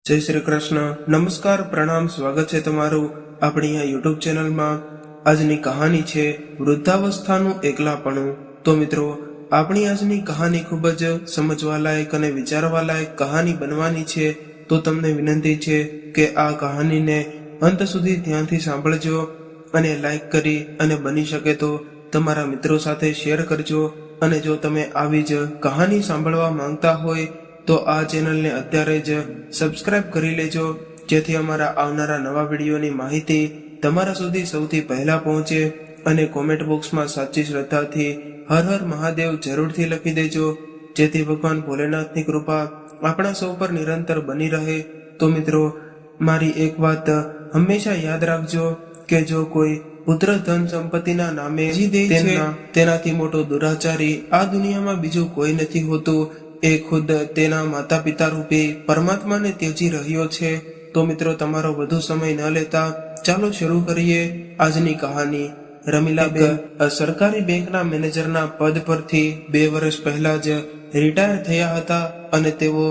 જય શ્રી કૃષ્ણ. નમસ્કાર, પ્રણામ, સ્વાગત છે તમારું આપણી આ યુટ્યુબ ચેનલમાં. આજની કહાની છે વૃદ્ધાવસ્થાનું એકલાપણું. તો મિત્રો, આપણી આજની કહાની ખૂબ જ સમજવાલાયક અને વિચારવાલાયક કહાની બનવાની છે. તો તમને વિનંતી છે કે આ કહાનીને અંત સુધી ધ્યાનથી સાંભળજો અને લાઈક કરી અને બની શકે તો તમારા મિત્રો સાથે શેર કરજો. અને જો તમે આવી જ કહાની સાંભળવા માંગતા હોય તો આ ચેનલને અત્યારે જ સબસ્ક્રાઇબ કરી લેજો, જેથી અમારા આવનારા નવા વિડીયોની માહિતી તમારા સુધી સૌથી પહેલા પહોંચે. અને કોમેન્ટ બોક્સમાં સાચી શ્રદ્ધાથી હર હર મહાદેવ જરૂરથી લખી દેજો, જેથી ભગવાન ભોલેનાથની કૃપા આપણા સૌ પર નિરંતર બની રહે. તો મિત્રો, મારી એક વાત હંમેશા યાદ રાખજો કે જો કોઈ પુત્ર ધન સંપત્તિના નામે તેનાથી મોટો દુરાચારી આ દુનિયામાં બીજું કોઈ નથી હોતું. એ ખુદ તેના માતા પિતા રૂપી પરમાત્માને ત્યજી રહ્યો છે. તો મિત્રો, તમારો વધુ સમય ન લેતા ચાલો શરૂ કરીએ આજની કહાની. રમીલાબેન સરકારી બેંકના મેનેજરના પદ પરથી 2 વર્ષ પહેલા જ રિટાયર થયા હતા અને તેઓ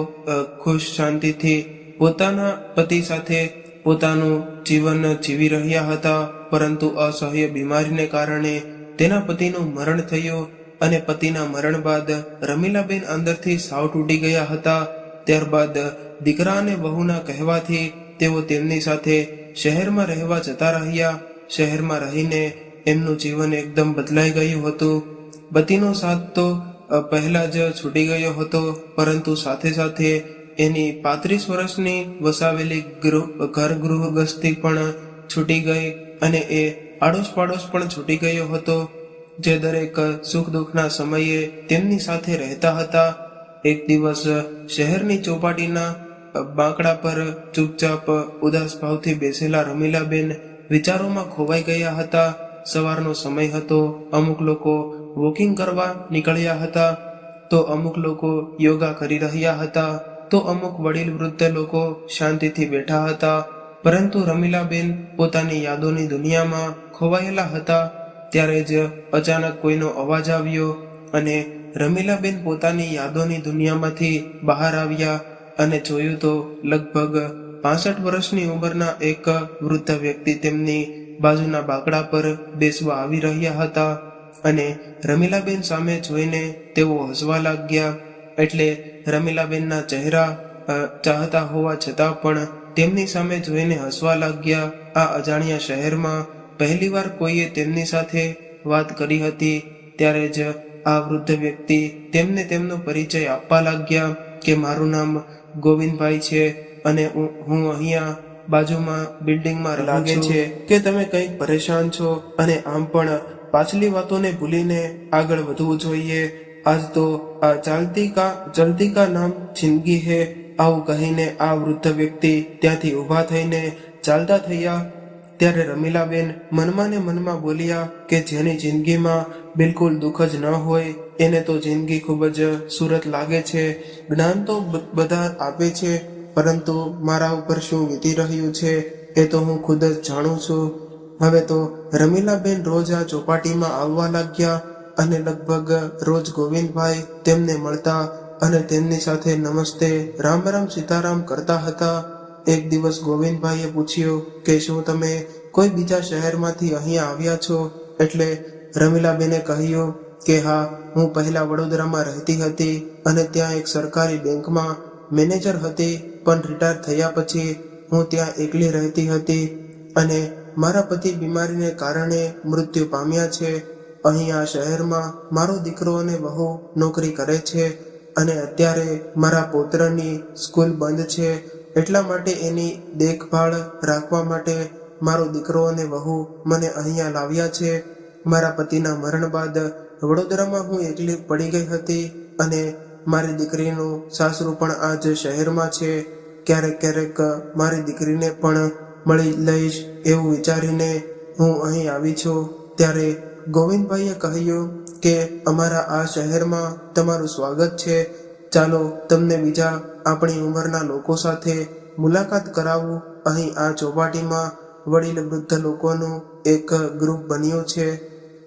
ખુશ શાંતિથી પોતાના પતિ સાથે પોતાનું જીવન જીવી રહ્યા હતા. પરંતુ અસહ્ય બીમારીને કારણે તેના પતિનું મરણ થયું અને પતિના મરણ બાદ રમીલાબેન અંદરથી સાવ તૂટી ગયા હતા. ત્યારબાદ દીકરા અને વહુના કહેવાથી તેઓ તેમની સાથે શહેરમાં રહેવા જતા રહ્યા. શહેરમાં રહીને એમનું જીવન એકદમ બદલાઈ ગયું હતું. પતિનો સાથ તો પહેલા જ છૂટી ગયો હતો, પરંતુ સાથે સાથે એની 35 વર્ષની વસાવેલી ઘર ગૃહસ્થી પણ છૂટી ગઈ અને એ આડોશ પાડોશ પણ છૂટી ગયો હતો, જે દરેક સુખ દુઃખના સમયે તેમની સાથે રહેતા હતા. એક દિવસ શહેરની ચોપાટીના બાંકડા પર ચૂપચાપ ઉદાસ ભાવથી બેસેલા રમીલાબેન વિચારોમાં ખોવાઈ ગયા હતા. સવારનો સમય હતો. અમુક લોકો વોકિંગ કરવા નીકળ્યા હતા, તો અમુક લોકો યોગા કરી રહ્યા હતા, તો અમુક વડીલ વૃદ્ધ લોકો શાંતિથી બેઠા હતા. પરંતુ રમીલાબેન પોતાની યાદોની દુનિયામાં ખોવાયેલા હતા. ત્યારે જ અચાનક કોઈનો અવાજ આવ્યો અને રમીલાબેન પોતાની યાદોની દુનિયામાંથી બહાર આવ્યા અને જોયું તો લગભગ 65 વર્ષની ઉંમરના એક વૃદ્ધ વ્યક્તિ તેમની બાજુના બાકડા પર બેસવા આવી રહ્યા હતા. અને રમીલાબેન સામે જોઈને તેઓ હસવા લાગ્યા. એટલે રમીલાબેનના ચહેરા ચાહતા હોવા છતાં પણ તેમની સામે જોઈને હસવા લાગ્યા. આ અજાણ્યા શહેરમાં પહેલીવાર કોઈએ તેમની સાથે વાત કરી હતી. ત્યારે જ આ વૃદ્ધ વ્યક્તિ તેમને તેમનો પરિચય આપવા લાગ્યા કે મારું નામ ગોવિંદભાઈ છે અને હું અહીંયા બાજુમાં બિલ્ડિંગમાં લાગે છે કે તમે કંઈક પરેશાન છો અને આમ પણ પાછલી વાતોને ભૂલીને આગળ વધવું જોઈએ. આજ તો આ ચલતી કા નામ જિંદગી હે. આવું કહીને આ વૃદ્ધ વ્યક્તિ ત્યાંથી ઊભા થઈને ચાલતા થયા. ત્યારે રમીલાબેન મનમાં ને મનમાં બોલ્યા કે જેની જિંદગીમાં બિલકુલ દુઃખ જ ન હોય એને તો જિંદગી ખૂબ જ સુરત લાગે છે. જ્ઞાન તો બધા આપે છે, પરંતુ મારા ઉપર શું વીતી રહ્યું છે એ તો હું ખુદ જ જાણું છું. હવે તો રમીલાબેન રોજ આ ચોપાટીમાં આવવા લાગ્યા અને લગભગ રોજ ગોવિંદભાઈ તેમને મળતા અને તેમની સાથે નમસ્તે, રામ રામ, સીતારામ કરતા હતા. એક દિવસ ગોવિંદભાઈએ પૂછ્યું કે શું તમે કોઈ બીજા શહેરમાંથી અહીંયા આવ્યા છો? એટલે રમીલાબેને કહ્યું કે હા, હું પહેલા વડોદરામાં રહેતી હતી અને ત્યાં એક સરકારી બેંકમાં મેનેજર હતી, પણ રિટાયર થયા પછી હું ત્યાં એકલી રહેતી હતી અને મારા પતિ બીમારીને કારણે મૃત્યુ પામ્યા છે. અહીં આ શહેરમાં મારો દીકરો અને વહુ નોકરી કરે છે અને અત્યારે મારા પૌત્રની સ્કૂલ બંધ છે. એટલા માટે એની દેખભાળ રાખવા માટે મારો દીકરો અને વહુ મને અહીંયા લાવ્યા છે. મારા પતિના મરણ બાદ વડોદરામાં હું એકલી પડી ગઈ હતી અને મારી દીકરીનું સાસરું પણ આ જ શહેરમાં છે. ક્યારેક ક્યારેક મારી દીકરીને પણ મળી લઈશ એવું વિચારીને હું અહીં આવી છું. ત્યારે ગોવિંદભાઈએ કહ્યું કે અમારા આ શહેરમાં તમારું સ્વાગત છે. ચાલો તમને બીજા આપણી ઉંમરના લોકો સાથે મુલાકાત કરાવું. અહીં આ ચોપાટીમાં વડીલ વૃદ્ધ લોકોનું એક ગ્રુપ બન્યું છે.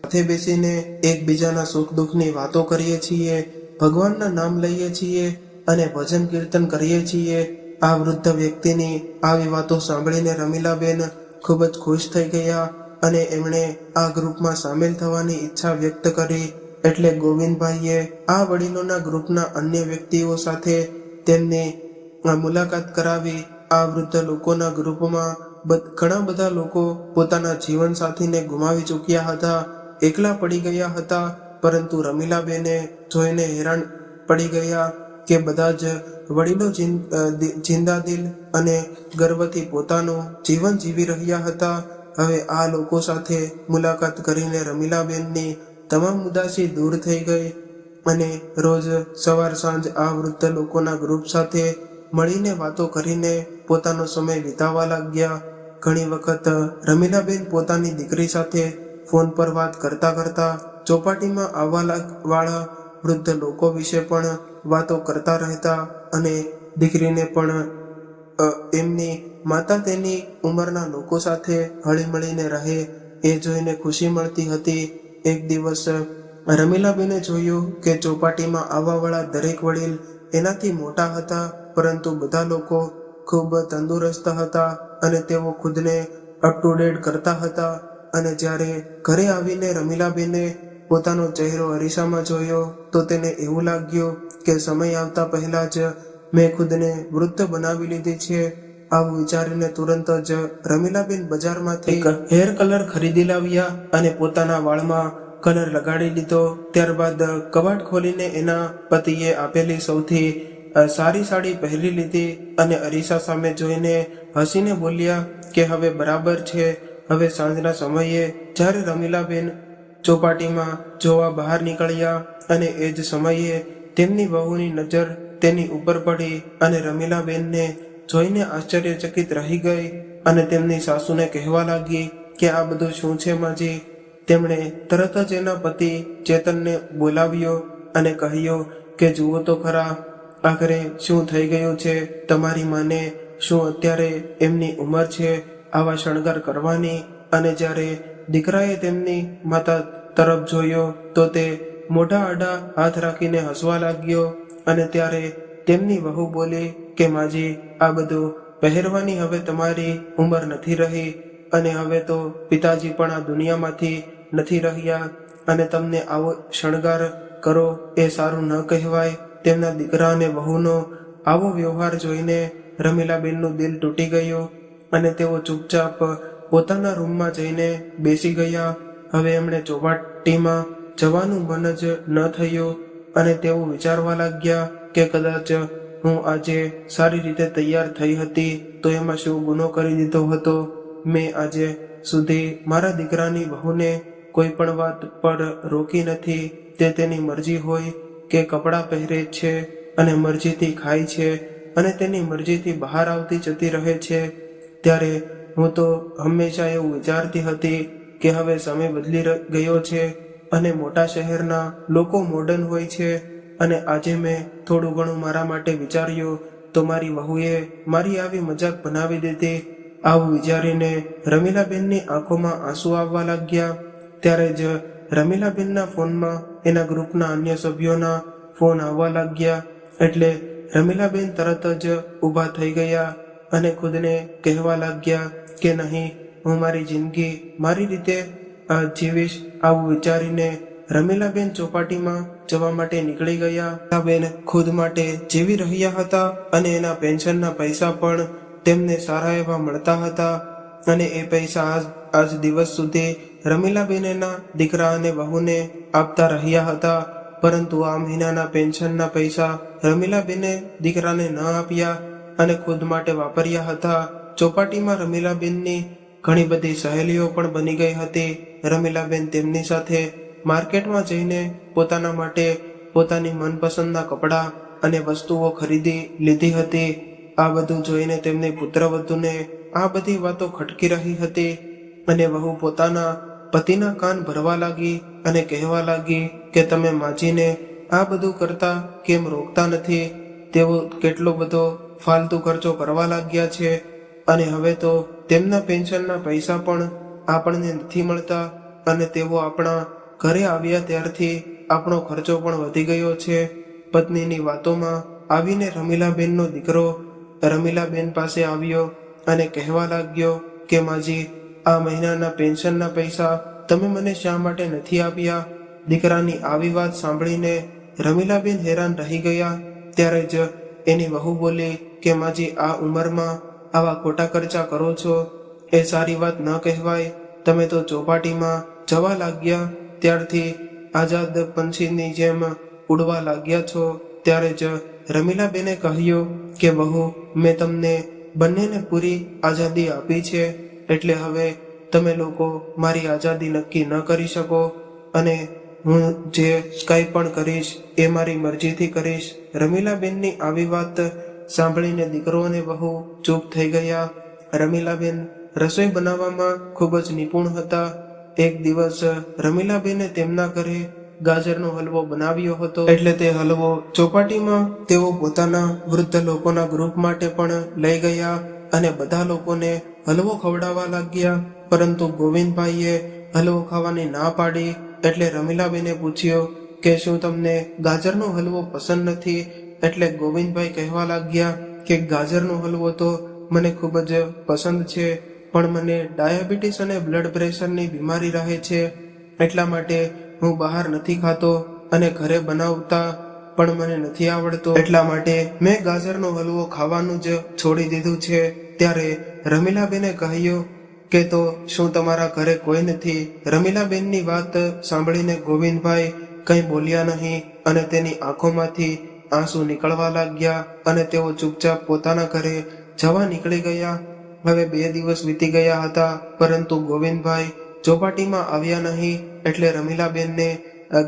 સાથે બેસીને એકબીજાના સુખ દુઃખની વાતો કરીએ છીએ, ભગવાનના નામ લઈએ છીએ અને ભજન કીર્તન કરીએ છીએ. આ વૃદ્ધ વ્યક્તિની આવી વાતો સાંભળીને રમીલાબેન ખૂબ જ ખુશ થઈ ગયા અને એમણે આ ગ્રુપમાં સામેલ થવાની ઈચ્છા વ્યક્ત કરી. એટલે ગોવિંદભાઈએ આ વડીલોના ગ્રુપના અન્ય વ્યક્તિઓ સાથે તેમની મુલાકાત કરાવી. આ વૃદ્ધ લોકોના ગ્રુપમાં ઘણા બધા લોકો પોતાના જીવન સાથીને ગુમાવી ચૂક્યા હતા, એકલા પડી ગયા હતા. પરંતુ રમીલાબેને જોઈને હેરાન પડી ગયા કે બધા જ વડીલો જિંદાદિલ અને ગર્વથી પોતાનું જીવન જીવી રહ્યા હતા. હવે આ લોકો સાથે મુલાકાત કરીને રમીલાબેનની તમામ ઉદાસી દૂર થઈ ગઈ અને રોજ સવાર સાંજ આ વૃદ્ધ લોકોના ગ્રુપ સાથે મળીને વાતો કરીને પોતાનો સમય વિતાવવા લાગ્યા. ઘણી વખત રમીલાબેન પોતાની દીકરી સાથે ફોન પર વાત કરતા કરતા ચોપાટીમાં આવવા વાળા વૃદ્ધ લોકો વિશે પણ વાતો કરતા રહેતા અને દીકરીને પણ એમની માતા તેની ઉંમરના લોકો સાથે હળી મળીને રહે એ જોઈને ખુશી મળતી હતી. એક દિવસ રમીલાબેને જોયું કે ચોપાટીમાં આવવાવાળા દરેક વડીલ એનાથી મોટા હતા, પરંતુ બધા લોકો ખૂબ તંદુરસ્ત હતા અને તેઓ ખુદને અપ ટુ ડેટ કરતા હતા. અને જ્યારે ઘરે આવીને રમીલાબેને પોતાનો ચહેરો અરીસામાં જોયો તો તેને એવું લાગ્યું કે સમય આવતા પહેલા જ મેં ખુદને વૃદ્ધ બનાવી લીધી છે. આવું વિચારીને તુરંત જ રમીલાબેન બજારમાંથી એક હેર કલર ખરીદી લાવ્યા અને પોતાના વાળમાં કલર લગાડી લીધો. ત્યારબાદ કબાટ ખોલીને એના પતિએ આપેલી સૌથી સારી સાડી પહેરી લીધી અને અરીસા સામે જોઈને હસીને બોલ્યા કે હવે બરાબર છે. હવે સાંજના સમયે જ્યારે રમીલાબેન ચોપાટીમાં જોવા બહાર નીકળ્યા અને એ જ સમયે તેમની વહુની નજર તેની ઉપર પડી અને રમીલાબેનને જોઈને આશ્ચર્યચકિત રહી ગઈ અને તેમની સાસુને કહેવા લાગી કે આ બધું શું છે માજી. તેમણે તરત જ એના પતિ ચેતનને બોલાવ્યો અને કહ્યું કે જુઓ તો ખરા, આખરે શું થઈ ગયું છે તમારી માને. શું અત્યારે એમની ઉંમર છે આવા શણગાર કરવાની? અને જ્યારે દીકરાએ તેમની માતા તરફ જોયો તો તે મોઢા આડા હાથ રાખીને હસવા લાગ્યો અને ત્યારે તેમની વહુ બોલી કે માજી, આ બધું પહેરવાની હવે તમારી ઉંમર નથી રહી અને હવે તો પિતાજી પણ આ દુનિયામાંથી નથી રહ્યા અને તમને આવો શણગાર કરો એ સારું ન કહેવાય. તેમના દીકરા અને વહુનો આવો વ્યવહાર જોઈને રમીલાબેનનું દિલ તૂટી ગયું અને તેઓ ચૂપચાપ પોતાના રૂમમાં જઈને બેસી ગયા. હવે એમણે ચોપાટીમાં જવાનું મન જ ન થયું અને તેઓ વિચારવા લાગ્યા કે કદાચ હું આજે સારી રીતે તૈયાર થઈ હતી તો એમાં શું ગુનો કરી દીધો હતો. મેં આજે સુધી મારા દીકરાની વહુને કોઈ પણ વાત પર રોકી નથી. તે તેની મરજી હોય કે કપડાં પહેરે છે અને મરજીથી ખાય છે અને તેની મરજીથી બહાર આવતી જતી રહે છે. ત્યારે હું તો હંમેશા એવું વિચારતી હતી કે હવે સમય બદલી ગયો છે અને મોટા શહેરના લોકો મોડર્ન હોય છે અને આજે મેં થોડું ઘણું મારા માટે વિચાર્યું તો મારી વહુએ મારી આવી મજાક બનાવી દીધી. આવું વિચારીને રમીલાબેનની આંખોમાં આંસુ આવવા લાગ્યા. ત્યારે જ રમીલાબેનના ફોનમાં એના ગ્રુપના અન્ય સભ્યોના ફોન આવવા લાગ્યા. એટલે રમીલાબેન તરત જ ઊભા થઈ ગયા અને ખુદને કહેવા લાગ્યા કે નહીં, હું મારી જિંદગી મારી રીતે જીવીશ. આવું વિચારીને રમીલાબેન ચોપાટીમાં જવા માટે નીકળી ગયા. રમીલાબેન ખુદ માટે જીવી રહ્યા હતા અને એના પેન્શનના પૈસા પણ તેમને સારા એવા મળતા હતા અને એ પૈસા આજ દિવસ સુધી રમીલાબેન એના દીકરા અને વહુને આપતા રહ્યા હતા. પરંતુ આ મહિનાના પેન્શનના પૈસા રમીલાબેને દીકરાને ન આપ્યા અને ખુદ માટે વાપર્યા હતા. ચોપાટીમાં રમીલાબેનની ઘણી બધી સહેલીઓ પણ બની ગઈ હતી. રમીલાબેન તેમની સાથે માર્કેટમાં જઈને પોતાના માટે પોતાની મનપસંદના કપડાં અને વસ્તુઓ ખરીદી લીધી હતી. આ બધું જોઈને તેમની પુત્રવધૂને આ બધી વાતો ખટકી રહી હતી અને વહુ પોતાના પતિના કાન ભરવા લાગી અને કહેવા લાગી કે તમે માજીને આ બધું કરતા કેમ રોકતા નથી? તેઓ કેટલો બધો ફાલતુ ખર્ચો કરવા લાગ્યા છે અને હવે તો તેમના પેન્શનના પૈસા પણ આપણને નથી મળતા અને તેઓ આપણા ઘરે આવ્યા ત્યારથી આપણો ખર્ચો પણ વધી ગયો છે. પત્નીની વાતોમાં આવીને રમીલાબેનનો દીકરો રમીલાબેન પાસે આવ્યો અને કહેવા લાગ્યો કે માજી, આ મહિનાના પેન્શનના પૈસા તમે મને શા માટે નથી આપ્યા? દીકરાની આવી વાત સાંભળીને રમીલાબેન હેરાન રહી ગયા. ત્યારે જ એની વહુ બોલી કે માજી, આ ઉંમરમાં આવા ખોટા ખર્ચા કરો છો એ સારી વાત ન કહેવાય. તમે તો ચોપાટીમાં જવા લાગ્યા ત્યારથી આઝાદ પંછીની જેમ ઉડવા લાગ્યા છો. ત્યારે જ રમીલાબેને કહ્યું કે વહુ, મેં તમને બંનેને પૂરી આઝાદી આપી છે, એટલે હવે તમે લોકો મારી આઝાદી નક્કી ન કરી શકો અને હું જે કંઈ પણ કરીશ એ મારી મરજીથી કરીશ. રમીલાબેનની આવી વાત સાંભળીને દીકરો અને વહુ ચૂપ થઈ ગયા. રમીલાબેન રસોઈ બનાવવામાં ખૂબ જ નિપુણ હતા. એક દિવસ રમીલાબેને તેમના ઘરે ગાજરનો હલવો બનાવ્યો હતો, એટલે તે હલવો ચોપાટીમાં તેઓ પોતાના વૃદ્ધ લોકોના ગ્રુપ માટે પણ લઈ ગયા અને બધા લોકોને હલવો ખવડાવવા લાગ્યા. પરંતુ ગોવિંદભાઈએ હલવો ખાવાની ના પાડી. એટલે રમીલાબેને પૂછ્યો કે શું તમને ગાજરનો હલવો પસંદ નથી? એટલે ગોવિંદભાઈ કહેવા લાગ્યા કે ગાજરનો હલવો તો મને ખૂબ જ પસંદ છે, પણ મને ડાયાબિટીસ અને બ્લડ પ્રેશરની બીમારી રહે છે, એટલા માટે હું બહાર નથી ખાતો અને ઘરે બનાવતા પણ મને નથી આવડતો, એટલા માટે મેં ગાજરનો હલવો ખાવાનું જ છોડી દીધું છે. ત્યારે રમીલાબેને કહ્યું કે તો શું તમારા ઘરે કોઈ નથી? રમીલાબેનની વાત સાંભળીને ગોવિંદભાઈ કંઈ બોલ્યા નહીં અને તેની આંખોમાંથી આંસુ નીકળવા લાગ્યા અને તેઓ ચૂપચાપ પોતાના ઘરે જવા નીકળી ગયા. હવે 2 દિવસ વીતી ગયા હતા, પરંતુ ગોવિંદભાઈ ચોપાટીમાં આવ્યા નહીં. એટલે રમીલાબેનને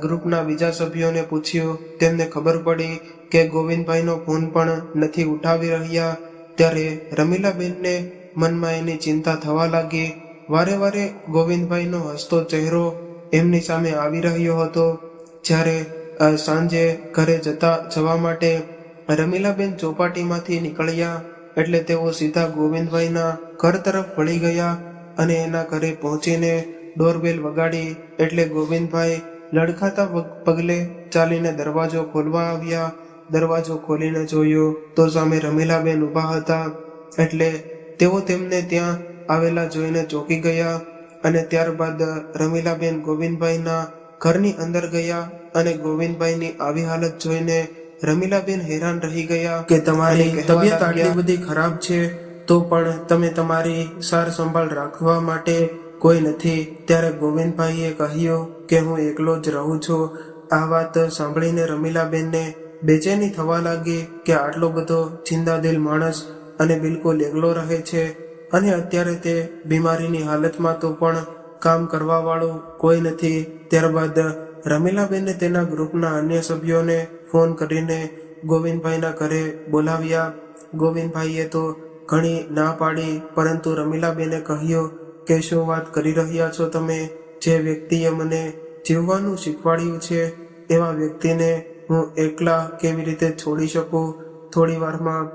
ગ્રુપના બીજા સભ્યોને પૂછ્યું. તેમને ખબર પડી કે ગોવિંદભાઈનો ફોન પણ નથી ઉઠાવી રહ્યા. ત્યારે રમીલાબેનને મનમાં એની ચિંતા થવા લાગી. વારે વારે ગોવિંદભાઈનો હસતો ચહેરો એમની સામે આવી રહ્યો હતો. જ્યારે સાંજે ઘરે જવા માટે રમીલાબેન ચોપાટીમાંથી નીકળ્યા એટલે તેઓ સીધા ગોવિંદભાઈના ઘર તરફ વળી ગયા અને એના ઘરે પહોંચીને ડોરબેલ વગાડી. એટલે ગોવિંદભાઈ લડખાતા પગલે ચાલીને દરવાજો ખોલવા આવ્યા. દરવાજો ખોલીને જોયો તો સામે રમીલાબેન ઊભા હતા. એટલે તેઓ તેમને ત્યાં આવેલા જોઈને ચોંકી ગયા અને ત્યારબાદ રમીલાબેન ગોવિંદભાઈના ઘરની અંદર ગયા અને ગોવિંદભાઈની આવી હાલત જોઈને રમીલાબેન હેરાન રહી ગયા કે તમારી તબિયત આટલી બધી ખરાબ છે તો પણ તમે તમારી સાર સંભાળ રાખવા માટે કોઈ નથી. ત્યારે ગોવિંદભાઈએ કહ્યું કે હું એકલો જ રહું છું. આ વાત સાંભળીને રમીલાબેનને બેચેની થવા લાગી કે આટલો બધો ચિંતાદિલ માણસ અને બિલકુલ એકલો રહે છે અને અત્યારે તે બીમારીની હાલતમાં તો પણ કામ કરવા વાળું કોઈ નથી. ત્યારબાદ રમીલાબેને તેના ગ્રુપના અન્ય સભ્યોને ફોન કરીને ગોવિંદભાઈના ઘરે બોલાવ્યા. ગોવિંદભાઈએ તો ઘણી ના પાડી, પરંતુ રમીલાબેને કહ્યું કે શું વાત કરી રહ્યા છો તમે? જે વ્યક્તિએ મને જીવવાનું શીખવાડ્યું છે એવા વ્યક્તિને હું એકલા કેવી રીતે છોડી શકું? થોડી વારમાં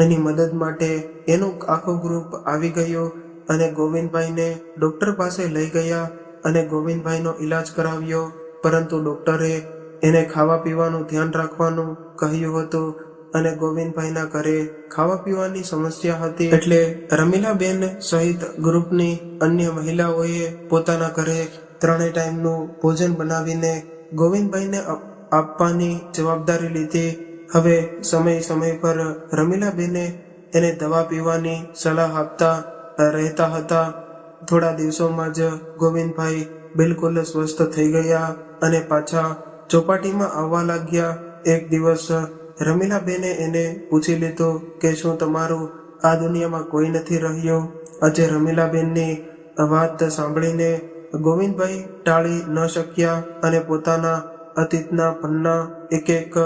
એની મદદ માટે એનું આખું ગ્રુપ આવી ગયું અને ગોવિંદભાઈને ડૉક્ટર પાસે લઈ ગયા અને ગોવિંદભાઈનો ઈલાજ કરાવ્યો. પરંતુ ડૉક્ટરે એને ખાવા પીવાનું ધ્યાન રાખવાનું કહ્યું હતું અને ગોવિંદભાઈના ઘરે ખાવા પીવાની સમસ્યા હતી. એટલે રમીલાબેન સહિત ગ્રુપની અન્ય મહિલાઓએ પોતાના ઘરે 3 ટાઈમનું ભોજન બનાવીને ગોવિંદભાઈને આપવાની જવાબદારી લીધી. હવે સમય પર રમીલાબેને એને દવા પીવાની સલાહ આપતા રહેતા હતા. થોડા દિવસોમાં જ ગોવિંદભાઈ બિલકુલ સ્વસ્થ થઈ ગયા અને પાછા ચોપાટીમાં આવવા લાગ્યા. એક દિવસ રમીલાબેને એને પૂછી લીધું કે શું તમારું આ દુનિયામાં કોઈ નથી રહ્યું? આજે રમીલાબેનની વાત સાંભળીને ગોવિંદભાઈ ટાળી ન શક્યા અને પોતાના અતીતના પન્ના એક એક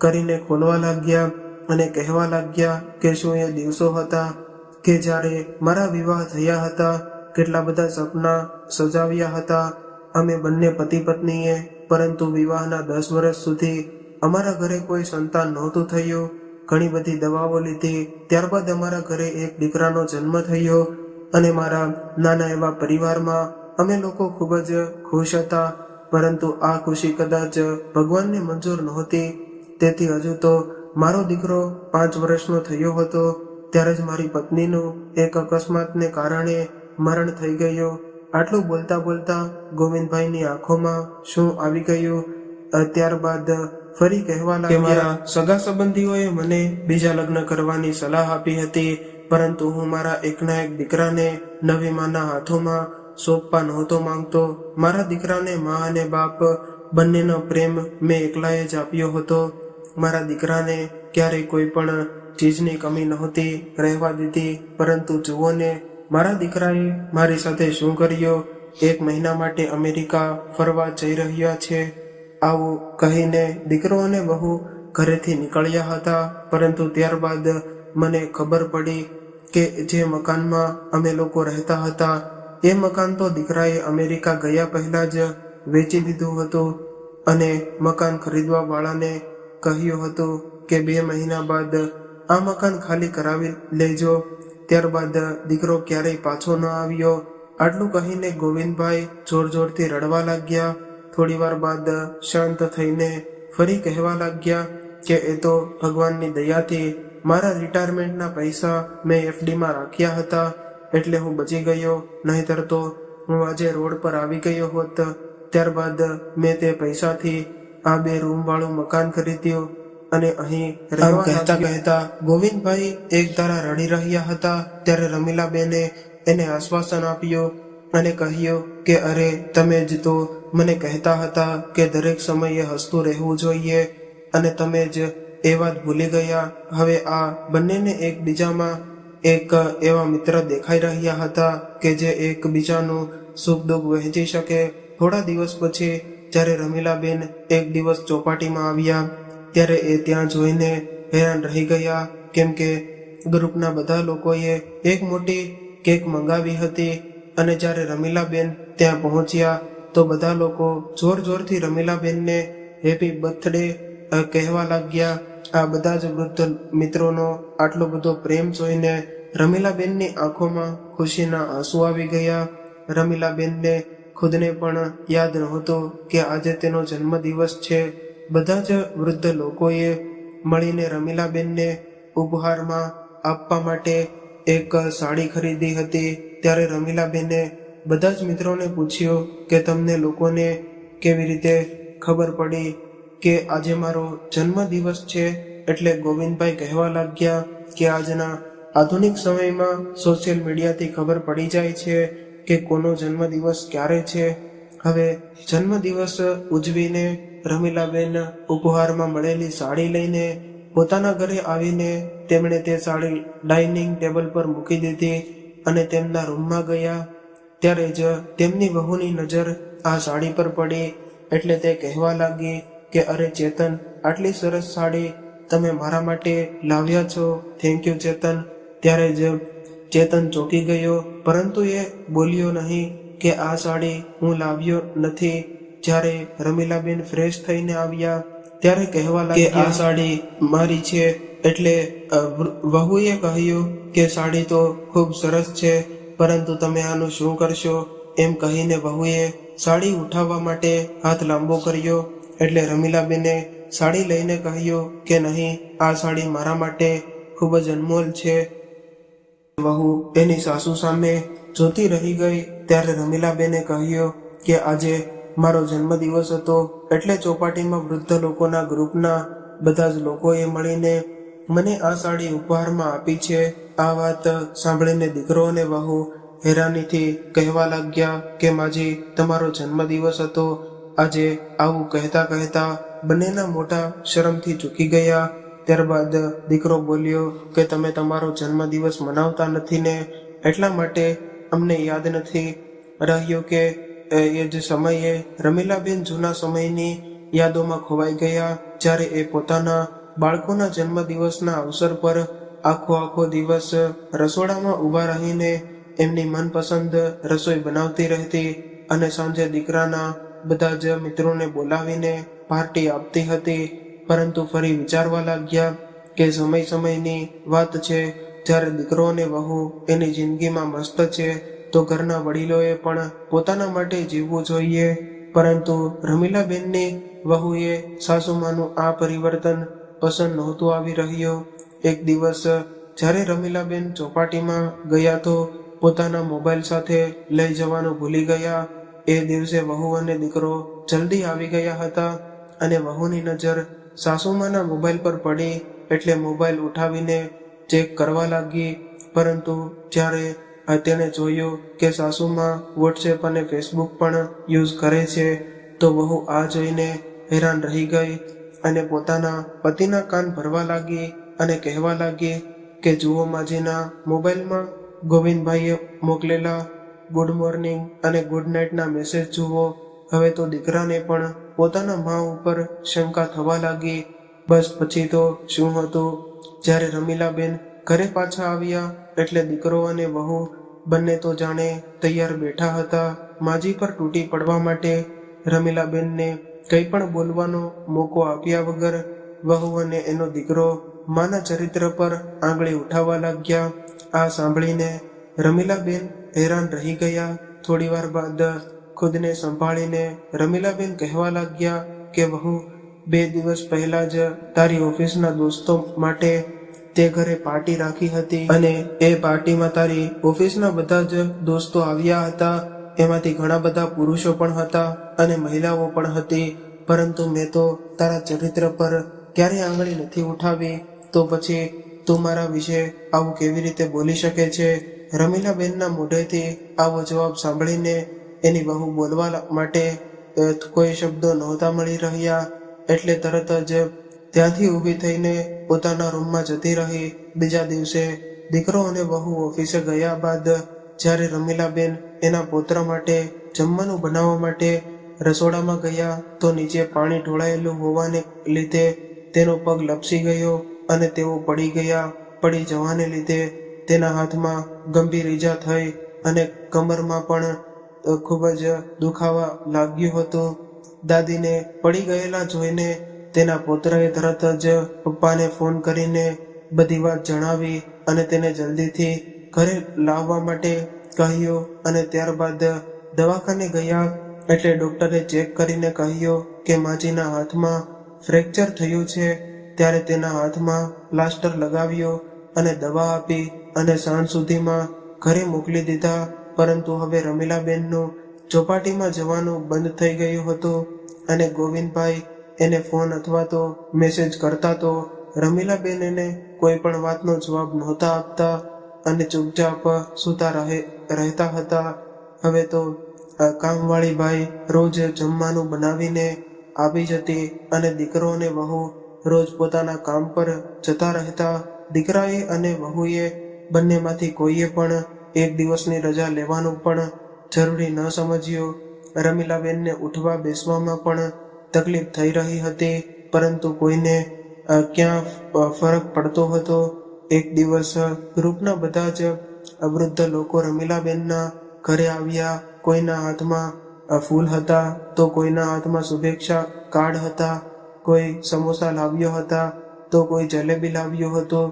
કરીને ખોલવા લાગ્યા અને કહેવા લાગ્યા કે શું એ દિવસો હતા કે જ્યારે મારા વિવાહ થયા હતા, કેટલા બધા સપના સજાવ્યા હતા અમે બંને પતિ પત્નીએ, પરંતુ વિવાહના 10 વર્ષ સુધી અમારા ઘરે કોઈ સંતાન નહોતું થયું. ઘણી બધી દવાઓ લીધી, ત્યારબાદ અમારા ઘરે એક દીકરાનો જન્મ થયો અને મારા નાના એવા પરિવારમાં અમે લોકો ખૂબ જ ખુશ હતા. પરંતુ આ ખુશી કદાચ ભગવાનને મંજૂર નહોતી. તેથી હજુ તો મારો દીકરો 5 વર્ષનો થયો હતો ત્યારે જ મારી પત્નીનું એક અકસ્માતને કારણે મરણ થઈ ગયું. આટલું બોલતા બોલતા ગોવિંદભાઈની આંખોમાં શું આવી ગયું. ત્યારબાદ ફરી કહેવા લાગ્યા કે મારા સગા સંબંધીઓએ મને બીજા લગ્ન કરવાની સલાહ આપી હતી, પરંતુ હું મારા એકના એક દીકરાને નવી માના હાથોમાં સોંપવા નહોતો માંગતો. મારા દીકરાને મા અને બાપ બંનેનો પ્રેમ મેં એકલાએ જ આપ્યો હતો. મારા દીકરાને ક્યારેય કોઈ પણ ચીજની કમી નહોતી રહેવા દીધી. પરંતુ જુઓ ને, મારા દીકરાએ મારી સાથે શું કર્યું. 1 મહિના માટે અમેરિકા ફરવા જઈ રહ્યા છે. આવું કહીને દીકરો અને વહુ ઘરેથી નીકળ્યા હતા. પરંતુ ત્યારબાદ મને ખબર પડી કે જે મકાનમાં અમે લોકો રહેતા હતા એ મકાન તો દીકરાએ અમેરિકા ગયા પહેલા જ વેચી દીધું હતું અને મકાન ખરીદવા વાળાને કહ્યું હતું કે 2 મહિના બાદ આ મકાન ખાલી કરાવી લેજો. ત્યારબાદ દીકરો ક્યારેય પાછો ન આવ્યો. આટલું કહીને ગોવિંદભાઈ જોર જોરથી રડવા લાગ્યા. થોડી વાર બાદ શાંત થઈને ફરી કહેવા લાગ્યા કે એ તો ભગવાનની દયાથી મારા રિટાયરમેન્ટના પૈસા મેં એફડીમાં રાખ્યા હતા એટલે હું બચી ગયો, નહીંતર તો હું આજે રોડ પર આવી ગયો હોત. ત્યારબાદ મેં તે પૈસાથી આ 2 રૂમ વાળું મકાન ખરીદ્યું અને અહીં રહેવા કહેતા કહેતા ગોવિંદભાઈ એક ધારા રડી રહ્યા હતા. ત્યારે રમીલાબેને એને આશ્વાસન આપ્યું અને કહ્યું કે અરે તમે જ તો મને કહેતા હતા કે દરેક સમયે હસતું રહેવું જોઈએ અને તમે જ એ વાત ભૂલી ગયા. હવે આ બંનેને એકબીજામાં એક એવા મિત્ર દેખાઈ રહ્યા હતા કે જે એકબીજાનું સુખ દુઃખ વહેંચી શકે. થોડા દિવસ પછી જ્યારે રમીલાબેન એક દિવસ ચોપાટીમાં આવ્યા ત્યારે એ ત્યાં જોઈને હેરાન રહી ગયા, કેમ કે ગ્રુપના બધા લોકોએ એક મોટી કેક મંગાવી હતી. અને જ્યારે રમીલાબેન ત્યાં પહોંચ્યા તો બધા લોકો જોર જોરથી રમીલાબેનને હેપી બર્થડે કહેવા લાગ્યા. આ બધા જ વૃદ્ધ મિત્રોનો આટલો બધો પ્રેમ જોઈને રમીલાબેનની આંખોમાં ખુશીના આંસુ આવી ગયા. રમીલાબેનને ખુદને પણ યાદ નહોતું કે આજે તેનો જન્મદિવસ છે. બધા જ વૃદ્ધ લોકોએ મળીને રમીલાબેનને ઉપહારમાં આપવા માટે એક સાડી ખરીદી હતી. ત્યારે રમીલાબેને બધા જ મિત્રોને પૂછ્યું કે તમને લોકોને કેવી રીતે ખબર પડી કે આજે મારો જન્મદિવસ છે. એટલે ગોવિંદભાઈ કહેવા લાગ્યા કે આજના આધુનિક સમયમાં સોશિયલ મીડિયાથી ખબર પડી જાય છે કે કોનો જન્મદિવસ ક્યારે છે. હવે જન્મદિવસ ઉજવીને રમીલાબેન ઉપહારમાં મળેલી સાડી લઈને પોતાના ઘરે આવીને તેમણે તે સાડી ડાઇનિંગ ટેબલ પર મૂકી દીધી અને તેમના રૂમમાં ગયા. ત્યારે જ તેમની વહુની નજર આ સાડી પર પડી. એટલે તે કહેવા લાગી કે અરે ચેતન, આટલી સરસ સાડી તમે મારા માટે લાવ્યા છો, થેન્ક યુ ચેતન. ત્યારે જ ચેતન ચોંકી ગયો, પરંતુ એ બોલ્યો નહીં કે આ સાડી હું લાવ્યો નથી. જ્યારે રમીલાબેન ફ્રેશ થઈને આવ્યા ત્યારે કહેવા લાગ્યા કે આ સાડી મારી છે. એટલે વહુએ કહ્યું કે સાડી તો ખૂબ સરસ છે, પરંતુ તમે આનું શું કરશો? એમ કહીને વહુએ સાડી ઉઠાવવા માટે હાથ લાંબો કર્યો. એટલે રમીલાબેને સાડી લઈને કહ્યું કે નહીં, આ સાડી મારા માટે ખૂબ જ અનમોલ છે. વહુ એની સાસુ સામે જોતી રહી ગઈ. ત્યારે રમીલાબેને કહ્યું કે આજે મારો જન્મદિવસ હતો એટલે ચોપાટીમાં વૃદ્ધ લોકોના ગ્રુપના બધા જ લોકોએ મળીને મને આ સાડી ઉપહારમાં આપી છે. આ વાત સાંભળીને દીકરો અને વહુ હેરાનીથી કહેવા લાગ્યા કે માજી, તમારો જન્મદિવસ હતો. આજે આવું કહેતા કહેતા બંનેના મોઢા શરમથી ચૂકી ગયા. ત્યારબાદ દીકરો બોલ્યો કે તમે તમારો જન્મદિવસ મનાવતા નથી ને, એટલા માટે અમને યાદ નથી રહ્યો કે એ જ સમયે રમીલાબેન જૂના સમયની યાદોમાં ખોવાઈ ગયા, જ્યારે એ પોતાના બાળકોના જન્મદિવસના અવસર પર આખો દિવસ રસોડામાં ઊભા રહીને એમની મનપસંદ રસોઈ બનાવતી રહેતી અને સાંજે દીકરાના બધા જ મિત્રોને બોલાવીને પાર્ટી આપતી હતી. પરંતુ ફરી વિચારવા લાગ્યા કે સમયની વાત છે, જ્યારે દીકરો અને વહુ એની જિંદગીમાં મસ્ત છે તો ઘરના વડીલોએ પણ પોતાના માટે જીવવું જોઈએ. પરંતુ રમીલાબેનની વહુએ સાસુમાનું આ પરિવર્તન પસંદ નહોતું આવી રહ્યું. એક દિવસ જ્યારે રમીલાબેન ચોપાટીમાં ગયા તો પોતાના મોબાઈલ સાથે લઈ જવાનું ભૂલી ગયા. એ દિવસે વહુ અને દીકરો જલ્દી આવી ગયા હતા અને વહુની નજર સાસુમાના મોબાઈલ પર પડી એટલે મોબાઈલ ઉઠાવીને ચેક કરવા લાગી. પરંતુ જ્યારે તેણે જોયું કે સાસુમાં વોટ્સએપ અને ફેસબુક પણ યુઝ કરે છે તો વહુ આ જોઈને હેરાન રહી ગઈ અને પોતાના પતિના કાન ભરવા લાગી અને કહેવા લાગી કે જુઓ માજીના મોબાઈલમાં ગોવિંદભાઈએ મોકલેલા ગુડ મોર્નિંગ અને ગુડ નાઇટના મેસેજ જુઓ. હવે તો દીકરાને પણ પોતાના મા ઉપર શંકા થવા લાગી. બસ પછી તો શું હતું, જ્યારે રમીલાબેન ઘરે પાછા આવ્યા એટલે દીકરો અને વહુ બંને તો જાણે તૈયાર બેઠા હતા માજી પર તૂટી પડવા માટે. રમીલાબેનને કંઈ પણ બોલવાનો મોકો આપ્યા વગર વહુ અને એનો દીકરો માના ચરિત્ર પર આંગળી ઉઠાવવા લાગ્યા. આ સાંભળીને રમીલાબેન હેરાન રહી ગયા. થોડીવાર બાદ ખુદને સંભાળીને રમીલાબેન કહેવા લાગ્યા કે વહુ, 2 દિવસ પહેલા જ તારી ઓફિસના દોસ્તો માટે તે ઘરે પાર્ટી રાખી હતી અને એ પાર્ટીમાં તારી ઓફિસના બધા જ દોસ્તો આવ્યા હતા. એમાંથી ઘણા બધા પુરુષો પણ હતા અને મહિલાઓ પણ હતી, પરંતુ મેં તો તારા ચરિત્ર પર ક્યારેય આંગળી નથી ઉઠાવી. તો પછી તું મારા વિશે આવું કેવી રીતે બોલી શકે છે? રમીલાબેનના મોઢેથી આવો જવાબ સાંભળીને એની વહુ બોલવા માટે કોઈ શબ્દો નહોતા મળી રહ્યા એટલે તરત જ ત્યાંથી ઊભી થઈને પોતાના રૂમમાં જતી રહી. બીજા દિવસે દીકરો અને વહુ ઓફિસે ગયા બાદ જ્યારે રમીલાબેન એના પૌત્ર માટે જમવાનું બનાવવા માટે રસોડામાં ગયા તો નીચે પાણી ઢોળાયેલું હોવાને લીધે તેનો પગ લપસી ગયો અને તેઓ પડી ગયા. પડી જવાને લીધે તેના હાથમાં ગંભીર ઈજા થઈ અને કમરમાં પણ ખૂબ જ દુખાવા લાગ્યું હતું. દાદીને પડી ગયેલા જોઈને તેના પુત્રએ તરત જ પપ્પાને ફોન કરીને બધી વાત જણાવી અને તેને જલ્દીથી ઘરે લાવવા માટે કહ્યું અને ત્યારબાદ દવાખાને ગયા એટલે ડૉક્ટરે ચેક કરીને કહ્યું કે માજીના હાથમાં ફ્રેક્ચર થયું છે. ત્યારે તેના હાથમાં પ્લાસ્ટર લગાવ્યો અને દવા આપી અને સાંજ સુધીમાં ઘરે મોકલી દીધા. પરંતુ હવે રમીલાબેનનું ચોપાટીમાં જવાનું બંધ થઈ ગયું હતું અને ગોવિંદભાઈ એને ફોન અથવા તો મેસેજ કરતા તો રમીલાબેન એને કોઈ પણ વાતનો જવાબ નહોતા આપતા અને ચૂપચાપ સૂતા રહેતા હતા. હવે તો કામવાળી બાઈ રોજ જમવાનું બનાવીને આવી જતી અને દીકરો અને વહુ રોજ પોતાના કામ પર જતા રહેતા. દીકરાએ અને વહુએ બંનેમાંથી કોઈએ પણ એક દિવસની રજા લેવાનું પણ જરૂરી ન સમજ્યું. રમીલાબેનને ઉઠવા બેસવામાં પણ તકલીફ થઈ રહી હતી, પરંતુ કોઈને ક્યાં ફરક પડતો હતો. એક દિવસ ગ્રુપના બધા જ વૃદ્ધ લોકો રમીલાબેનના ઘરે આવ્યા. કોઈના હાથમાં ફૂલ હતા તો કોઈના હાથમાં શુભેચ્છા કાર્ડ હતા, કોઈ સમોસા લાવ્યો હતા તો કોઈ જલેબી લાવ્યો હતો.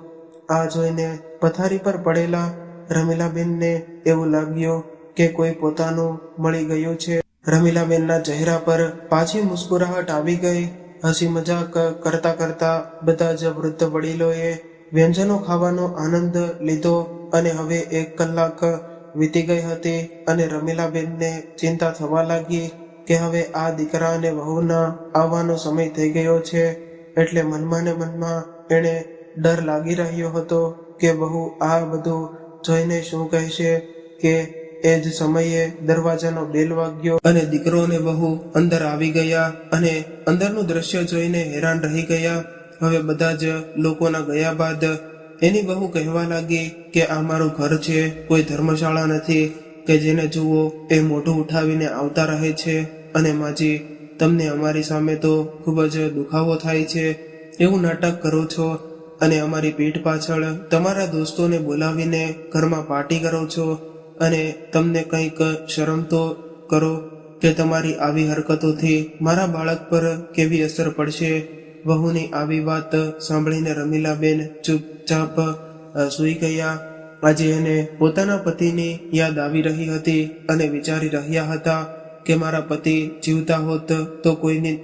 આ જોઈને પથારી પર પડેલા રમીલાબેનને એવું લાગ્યું કે કોઈ પોતાનું મળી ગયું છે. રમીલાબેનના ચહેરા પર પાછી મુસ્કુરાહટ આવી ગઈ. હસી મજાક કરતા કરતા બધા જ વૃદ્ધ વડીલોએ વ્યંજનો ખાવાનો આનંદ લીધો અને હવે 1 કલાક વીતી ગઈ હતી અને રમીલાબેનને ચિંતા થવા લાગી કે હવે આ દીકરા અને વહુના આવવાનો સમય થઈ ગયો છે. એટલે મનમાં ને મનમાં એણે ડર લાગી રહ્યો હતો કે વહુ આ બધું જોઈને શું કહેશે. કે એ જ સમયે દરવાજાનો બેલ વાગ્યો અને દીકરો અને વહુ અંદર આવી ગયા અને અંદરનું દ્રશ્ય જોઈને હેરાન રહી ગયા. હવે બધા જ લોકોના ગયા બાદ એની વહુ કહેવા લાગી કે આ મારું ઘર છે, કોઈ ધર્મશાળા નથી કે જેને જુઓ એ મોઢું ઉઠાવીને આવતા રહે છે. અને માજી, તમને અમારી સામે તો ખૂબ જ દુખાવો થાય છે, એવું નાટક કરો છો અને અમારી પીઠ પાછળ તમારા દોસ્તોને બોલાવીને ઘરમાં પાર્ટી કરો છો અને તમને કંઈક શરમ તો કરો કે તમારી આવી હરકતોથી મારા બાળક પર કેવી અસર પડશે. વહુની આવી વાત સાંભળીને રમીલાબેન ચૂપચાપ સૂઈ ગયા. આજે એને પોતાના પતિની યાદ આવી રહી હતી અને વિચારી રહ્યા હતા કે મારા પતિ જીવતા હોત તો કોઈની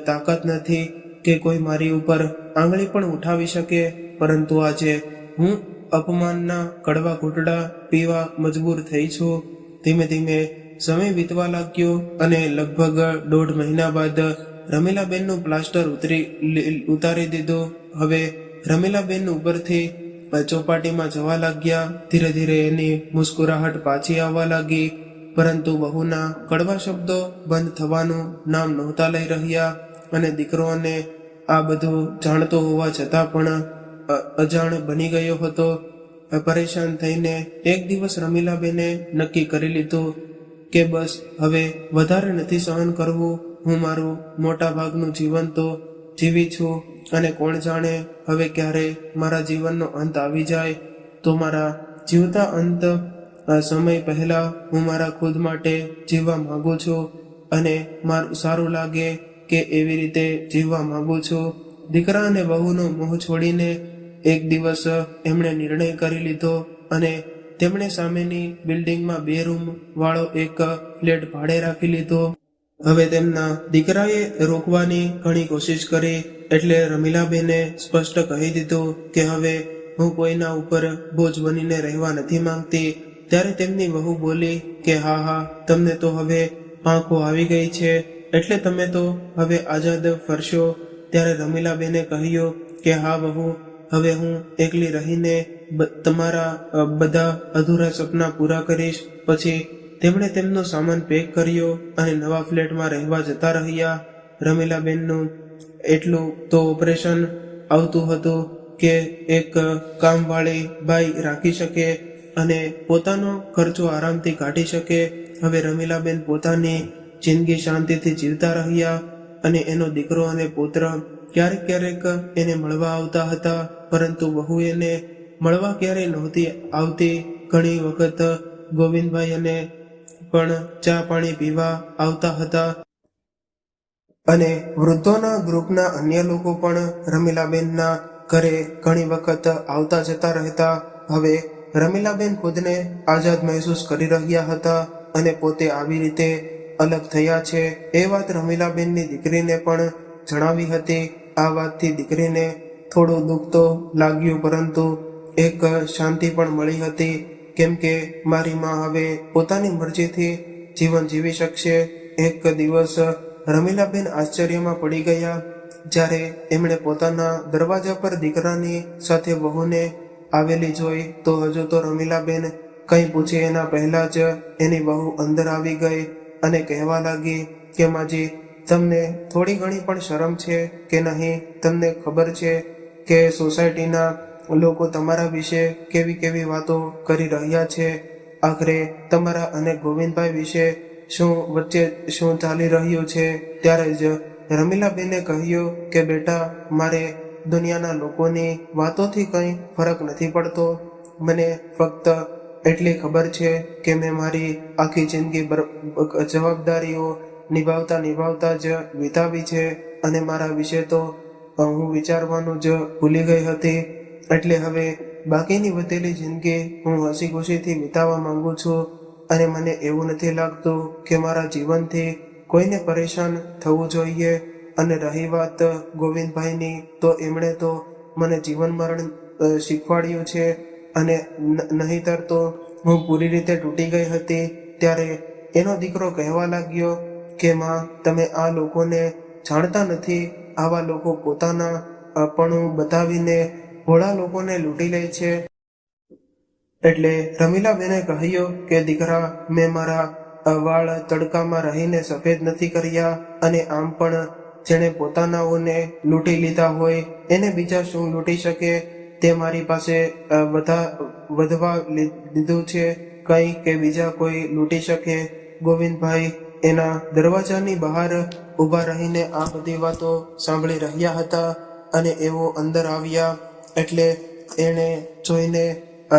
તાકાત નથી કે કોઈ મારી ઉપર આંગળી પણ ઉઠાવી શકે, પરંતુ આજે હું અપમાનના કડવા ઘૂંટડા પીવા મજબૂર થઈ છું. ધીમે ધીમે સમય વીતવા લાગ્યો અને લગભગ 1.5 મહિના બાદ રમીલાબેનનું પ્લાસ્ટર ઉતારી દીધું. હવે રમીલાબેન ઉપરથી ચોપાટીમાં જવા લાગ્યા. ધીરે ધીરે એની મુસ્કુરાહટ પાછી આવવા લાગી, પરંતુ વહુના કડવા શબ્દો બંધ થવાનું નામ નહોતા લઈ રહ્યા. અને દીકરોને આ બધું જાણતો હોવા છતાં પણ અજાણ બની ગયો હતો. પરેશાન થઈને એક દિવસ રમીલાબેને નક્કી કરી લીધું કે બસ હવે વધારે નથી સહન કરવું. હું મારું મોટા ભાગનું જીવન તો જીવી છું અને કોણ જાણે હવે ક્યારે મારા જીવનનો અંત આવી જાય તો મારા જીવતા અંત સમય પહેલા હું મારા ખુદ માટે જીવવા માંગુ છું અને મારું સારું લાગે કે એવી રીતે જીવવા માંગુ છું. દીકરા અને વહુનો મોહ છોડીને એક દિવસ એમણે નિર્ણય કરી લીધો અને તેમણે સામેની બિલ્ડિંગમાં 2 રૂમ વાળો એક ફ્લેટ ભાડે રાખી લીધો. હવે તેમના દીકરાએ રોકવાની ઘણી કોશિશ કરી, એટલે રમીલાબેને સ્પષ્ટ કહી દીધું કે હવે હું કોઈના ઉપર બોજ બનીને રહેવા નથી માંગતી. ત્યારે તેમની વહુ બોલી કે હા, તમને તો હવે પાંખો આવી ગઈ છે, એટલે તમે તો હવે આઝાદ ફરશો. ત્યારે રમીલાબેને કહ્યું કે હા વહુ, હવે હું એકલી રહીને તમારા બધા અધૂરા સપના પૂરા કરીશ. પછી તેમણે તેમનો સામાન પેક કર્યો અને નવા ફ્લેટમાં રહેવા જતા રહ્યા. રમીલાબેનનું એટલું તો ઓપરેશન આવતું હતું કે એક કામવાળી બાઈ રાખી શકે અને પોતાનો ખર્ચો આરામથી કાઢી શકે. હવે રમીલાબેન પોતાની જિંદગી શાંતિથી જીવતા રહ્યા અને એનો દીકરો અને પુત્ર ક્યારેક ક્યારેક એને મળવા આવતા હતા, પરંતુ વહુ એને મળવા ક્યારેય નહોતી આવતી. ઘણી વખત ગોવિંદભાઈ અને પણ ચા પાણી પીવા આવતા હતા અને વૃદ્ધોના ગ્રુપના અન્ય લોકો પણ રમીલાબેનના ઘરે ઘણી વખત આવતા જતા રહેતા. હવે રમીલાબેન ખુદને આઝાદ મહેસૂસ કરી રહ્યા હતા અને પોતે આવી રીતે અલગ થયા છે એ વાત રમીલાબેનની દીકરીને પણ જણાવી હતી. આ વાતથી દીકરીને થોડું દુઃખ તો લાગ્યું, પરંતુ એક શાંતિ પણ મળી હતી, કેમ કે મારી માં હવે પોતાની મરજીથી જીવન જીવી શકશે. એક દિવસ રમીલાબેન આશ્ચર્યમાં પડી ગયા જ્યારે એમણે પોતાના દરવાજા પર દીકરાની સાથે વહુને આવેલી જોઈ. તો હજુ તો રમીલાબેન કંઈ પૂછે એના પહેલા જ એની વહુ અંદર આવી ગઈ અને કહેવા લાગી કે માજી, તમને થોડી ઘણી પણ શરમ છે કે નહીં? તમને ખબર છે કે સોસાયટીના લોકો તમારા વિશે કેવી કેવી વાતો કરી રહ્યા છે? આખરે તમારા અને ગોવિંદભાઈ વિશે વચ્ચે શું ચાલી રહ્યું છે? ત્યારે જ રમીલાબેને કહ્યું કે બેટા, મારે દુનિયાના લોકોની વાતોથી કંઈ ફરક નથી પડતો. મને ફક્ત એટલી ખબર છે કે મેં મારી આખી જિંદગી જવાબદારીઓ નિભાવતા જ વિતાવી છે અને મારા વિશે તો હું વિચારવાનું જ ભૂલી ગઈ હતી. એટલે હવે બાકીની વધેલી જિંદગી હું હસી ખુશીથી વિતાવવા માંગુ છું અને મને એવું નથી લાગતું કે મારા જીવનથી કોઈને પરેશાન થવું જોઈએ. અને રહી વાત ગોવિંદભાઈની, તો એમણે તો મને જીવન મરણ શીખવાડ્યું છે અને નહીંતર તો હું પૂરી રીતે તૂટી ગઈ હતી. ત્યારે એનો દીકરો કહેવા લાગ્યો કે માં, તમે આ લોકોને જાણતા નથી. આવા લોકો પોતાના પણું બતાવીને ભોળા લોકોને લૂંટી લે છે. એટલે રમીલાબેને કહ્યું કે દીકરા, મેં મારા વાળ તડકામાં રહીને સફેદ નથી કર્યા અને આમ પણ જેણે પોતાનાઓને લૂંટી લીધા હોય એને બીજા શું લૂંટી શકે? તે મારી પાસે વધવા લીધું છે કંઈ કે બીજા કોઈ લૂંટી શકે? ગોવિંદભાઈ એના દરવાજાની બહાર ઊભા રહીને આ બધી વાતો સાંભળી રહ્યા હતા અને એવો અંદર આવ્યા. એટલે એણે જોઈને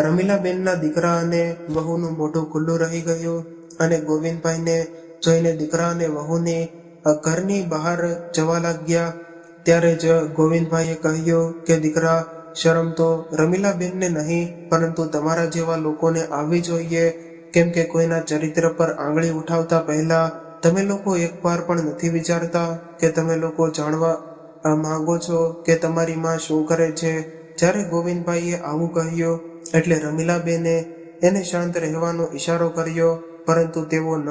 રમીલાબેનના દીકરા અને વહુનું મોઢું ખુલ્લું રહી ગયું અને ગોવિંદભાઈને જોઈને દીકરા અને વહુની ઘરની બહાર જવા લાગ્યા. ત્યારે જ ગોવિંદભાઈએ કહ્યું કે દીકરા, શરમ તો રમીલાબેનને નહીં પરંતુ તમારા જેવા લોકોને આવવી જોઈએ, કેમ કે કોઈના ચરિત્ર પર આંગળી ઉઠાવતા પહેલા તમે લોકો એકવાર પણ નથી વિચારતા કે તમે લોકો જાણવા માંગો છો કે તમારી માં શું કરે છે. જ્યારે ગોવિંદભાઈએ આવું કહ્યું એટલે રમીલાબેને એને શાંત રહેવાનો ઈશારો કર્યો, પરંતુ તેઓ ન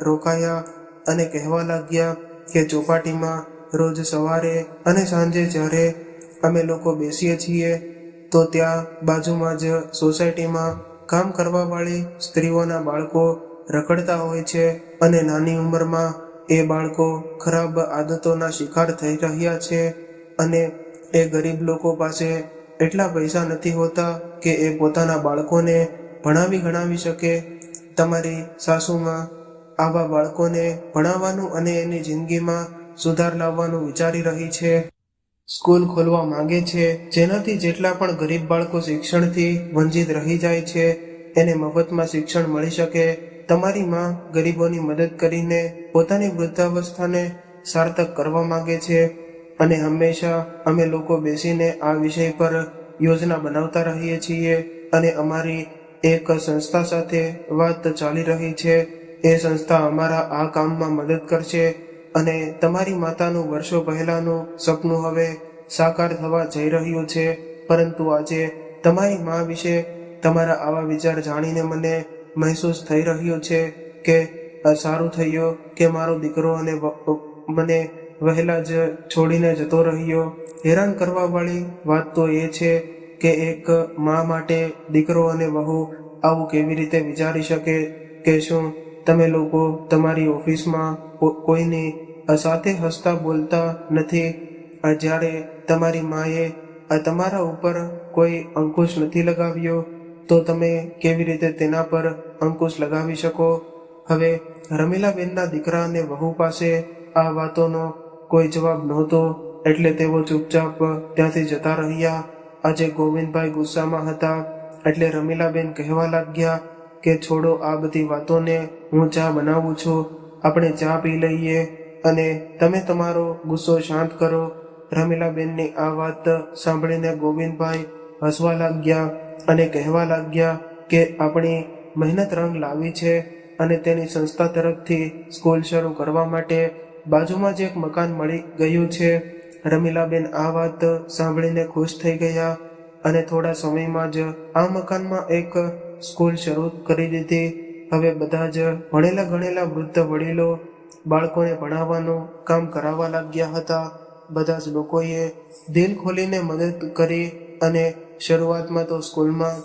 રોકાયા અને કહેવા લાગ્યા કે ચોપાટીમાં રોજ સવારે અને સાંજે જ્યારે અમે લોકો બેસીએ છીએ તો ત્યાં બાજુમાં જ સોસાયટીમાં કામ કરવાવાળી સ્ત્રીઓના બાળકો રખડતા હોય છે અને નાની ઉંમરમાં એ બાળકો ખરાબ આદતોના શિકાર થઈ રહ્યા છે અને એ ગરીબ લોકો પાસે એટલા પૈસા નથી હોતા કે એ પોતાના બાળકોને ભણાવી ગણાવી શકે. તમારી સાસુમાં આવા બાળકોને ભણાવવાનું અને એની જિંદગીમાં સુધાર લાવવાનું વિચારી રહી છે. સ્કૂલ ખોલવા માંગે છે જેનાથી જેટલા પણ ગરીબ બાળકો શિક્ષણથી વંચિત રહી જાય છે એને મફતમાં શિક્ષણ મળી શકે. તમારી માં ગરીબોની મદદ કરીને પોતાની વૃદ્ધાવસ્થાને સાર્થક કરવા માંગે છે અને હંમેશા અમે લોકો બેસીને આ વિષય પર યોજના બનાવતા રહીએ છીએ અને અમારી એક સંસ્થા સાથે વાત ચાલી રહી છે. એ સંસ્થા અમારા આ કામમાં મદદ કરશે અને તમારી માતાનું વર્ષો પહેલાનું સપનું હવે સાકાર થવા જઈ રહ્યું છે. પરંતુ આજે તમારી મા વિશે તમારા આવા વિચાર જાણીને મને મહેસૂસ થઈ રહ્યો છે કે સારું થયું કે મારો દીકરો અને મને વહેલા જ છોડીને જતો રહ્યો. હેરાન કરવા વાળી વાત તો એ છે કે એક મા માટે દીકરો અને વહુ આવું કેવી રીતે વિચારી શકે કે શું તમે લોકો તમારી ઓફિસમાં કોઈની સાથે હસતા બોલતા નથી? જ્યારે તમારી માએ તમારા ઉપર કોઈ અંકુશ નથી લગાવ્યો તો તમે કેવી રીતે તેના પર અંકુશ લગાવી શકો? હવે રમીલાબેનના દીકરા અને વહુ પાસે આ વાતોનો કોઈ જવાબ નહોતો એટલે તેઓ ચૂપચાપ ત્યાંથી જતા રહ્યા. આજે ગોવિંદભાઈ ગુસ્સામાં હતા એટલે રમીલાબેન કહેવા લાગ્યા કે છોડો આ બધી વાતોને, હું ચા બનાવું છું, આપણે ચા પી લઈએ અને તમે તમારો ગુસ્સો શાંત કરો. રમીલાબેનની આ વાત સાંભળીને ગોવિંદભાઈ હસવા લાગ્યા અને કહેવા લાગ્યા કે આપણી મહેનત રંગ લાવી છે અને તેની સંસ્થા તરફથી સ્કૂલ શરૂ કરવા માટે બાજુમાં જ એક મકાન મળી ગયું છે. રમીલાબેન આ વાત સાંભળીને ખુશ થઈ ગયા અને થોડા સમયમાં જ આ મકાનમાં એક સ્કૂલ શરૂ કરી દીધી. હવે બધા જ ભણેલા ગણેલા વૃદ્ધ વડીલો બાળકોને ભણાવવાનું કામ કરાવવા લાગ્યા હતા. બધા જ લોકોએ દિલ ખોલીને મદદ કરી અને શરૂઆતમાં તો સ્કૂલમાં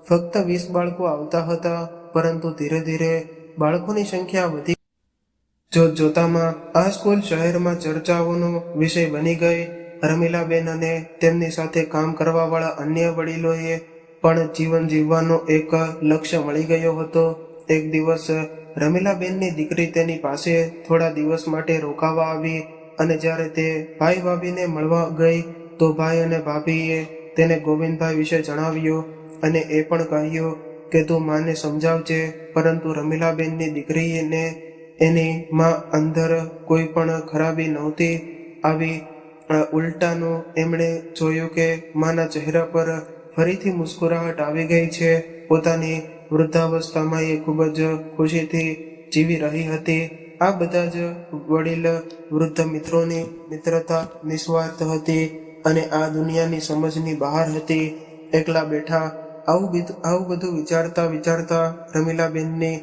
ફક્ત 20 બાળકો આવતા હતા, પરંતુ ધીરે ધીરે બાળકોની સંખ્યા વધી. જોતજોતામાં આ સ્કૂલ શહેરમાં ચર્ચાઓનો વિષય બની ગઈ. રમીલાબેન અને તેમની સાથે કામ કરવાવાળા અન્ય વડીલોએ પણ જીવન જીવવાનો એક લક્ષ્ય મળી ગયો હતો. એક દિવસ રમીલાબેનની દીકરી તેની પાસે થોડા દિવસ માટે રોકાવા આવી અને જ્યારે તે ભાઈ ભાભીને મળવા ગઈ તો ભાઈ અને ભાભીએ તેને ગોવિંદભાઈ વિશે જણાવ્યું અને એ પણ કહ્યું કે તું માને સમજાવજે. પરંતુ રમીલાબેનની દીકરીને એની માં અંદર કોઈ પણ ખરાબી નહોતી આવી. ઉલટાનું એમણે જોયું કે માના ચહેરા પર ફરીથી મુસ્કુરાહટ આવી ગઈ છે. પોતાની વૃદ્ધાવસ્થામાં એ ખૂબ જ ખુશીથી જીવી રહી હતી. આ બધા જ વડીલ વૃદ્ધ મિત્રોની મિત્રતા નિસ્વાર્થ હતી અને આ દુનિયાની સમજની બહાર હતી. એકલા બેઠા આવું બધું વિચારતા રમીલાબેનની